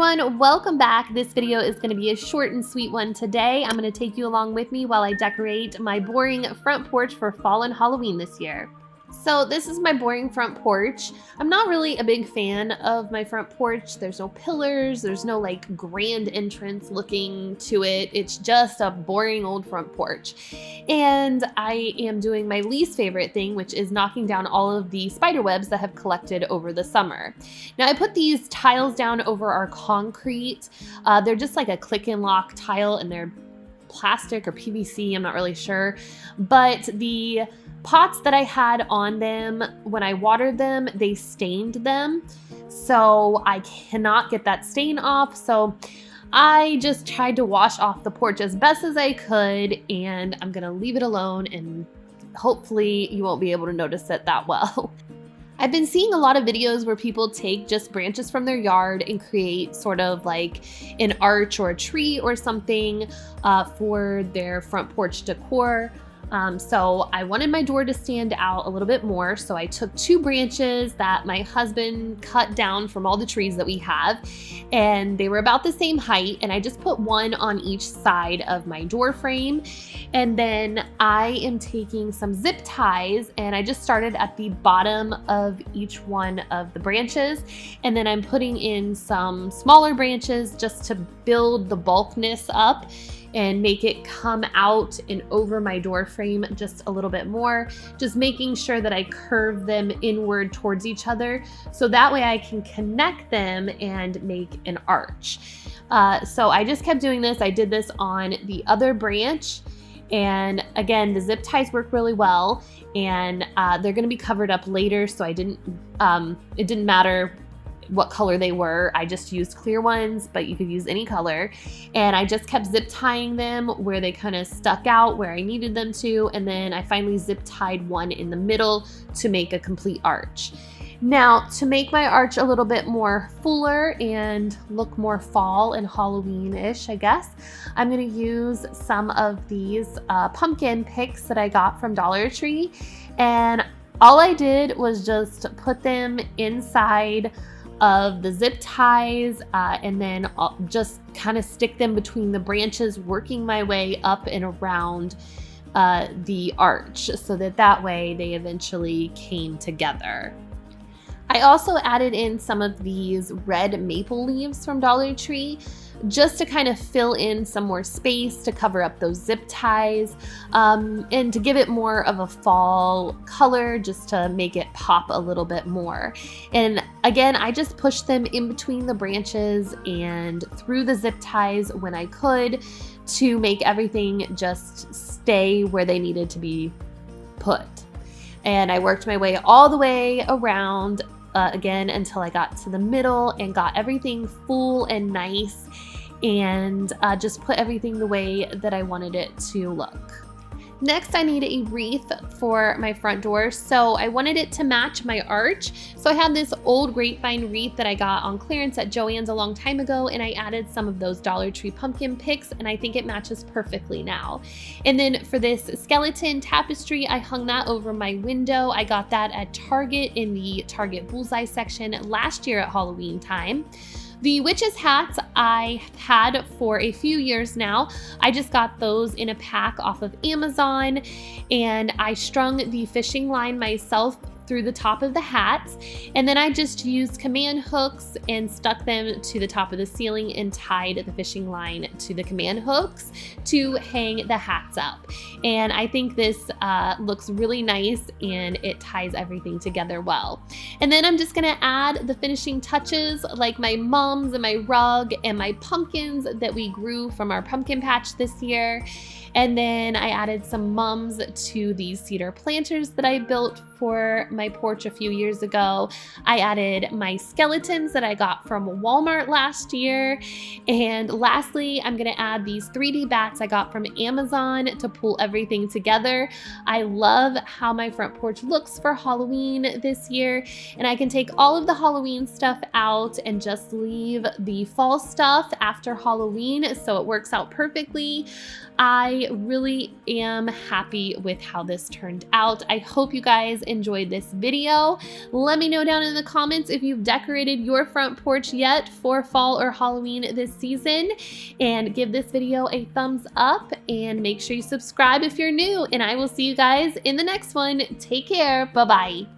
everyone, welcome back. This video is going to be a short and sweet one today. I'm going to take you along with me while I decorate my boring front porch for fall and Halloween this year. So this is my boring front porch. I'm not really a big fan of my front porch. There's no pillars, there's no like grand entrance looking to it. It's just a boring old front porch. And I am doing my least favorite thing, which is knocking down all of the spider webs that have collected over the summer. Now I put these tiles down over our concrete. They're just like a click and lock tile and they're plastic or PVC, I'm not really sure. But the pots that I had on them, when I watered them, they stained them. So I cannot get that stain off. So I just tried to wash off the porch as best as I could, and I'm gonna leave it alone and hopefully you won't be able to notice it that well. I've been seeing a lot of videos where people take just branches from their yard and create sort of like an arch or a tree or something for their front porch decor. So I wanted my door to stand out a little bit more, so I took two branches that my husband cut down from all the trees that we have, and they were about the same height, and I just put one on each side of my door frame. And then I am taking some zip ties, and I just started at the bottom of each one of the branches, and then I'm putting in some smaller branches just to build the bulkness up and make it come out and over my door frame just a little bit more, just making sure that I curve them inward towards each other so that way I can connect them and make an arch. So I just kept doing this. I did this on the other branch, and again, the zip ties work really well, and they're gonna be covered up later, so it didn't matter what color they were. I just used clear ones, but you could use any color. And I just kept zip tying them where they kind of stuck out where I needed them to. And then I finally zip tied one in the middle to make a complete arch. Now, to make my arch a little bit more fuller and look more fall and Halloween-ish, I guess, I'm gonna use some of these pumpkin pics that I got from Dollar Tree. And all I did was just put them inside of the zip ties and then I'll just kind of stick them between the branches, working my way up and around the arch so that way they eventually came together. I also added in some of these red maple leaves from Dollar Tree just to kind of fill in some more space to cover up those zip ties and to give it more of a fall color, just to make it pop a little bit more. And again, I just pushed them in between the branches and through the zip ties when I could to make everything just stay where they needed to be put. And I worked my way all the way around again until I got to the middle and got everything full and nice, and just put everything the way that I wanted it to look. Next, I need a wreath for my front door, so I wanted it to match my arch. So I had this old grapevine wreath that I got on clearance at Joann's a long time ago, and I added some of those Dollar Tree pumpkin pics, and I think it matches perfectly now. And then for this skeleton tapestry, I hung that over my window. I got that at Target in the Target Bullseye section last year at Halloween time. The witches' hats I had for a few years now. I just got those in a pack off of Amazon, and I strung the fishing line myself through the top of the hats, and then I just used command hooks and stuck them to the top of the ceiling and tied the fishing line to the command hooks to hang the hats up. And I think this looks really nice and it ties everything together well. And then I'm just gonna add the finishing touches like my mums and my rug and my pumpkins that we grew from our pumpkin patch this year. And then I added some mums to these cedar planters that I built for my porch a few years ago. I added my skeletons that I got from Walmart last year. And lastly, I'm gonna add these 3D bats I got from Amazon to pull everything together. I love how my front porch looks for Halloween this year, and I can take all of the Halloween stuff out and just leave the fall stuff after Halloween, so it works out perfectly. I really am happy with how this turned out. I hope you guys enjoyed this video. Let me know down in the comments if you've decorated your front porch yet for fall or Halloween this season, and give this video a thumbs up and make sure you subscribe if you're new, and I will see you guys in the next one. Take care. Bye-bye.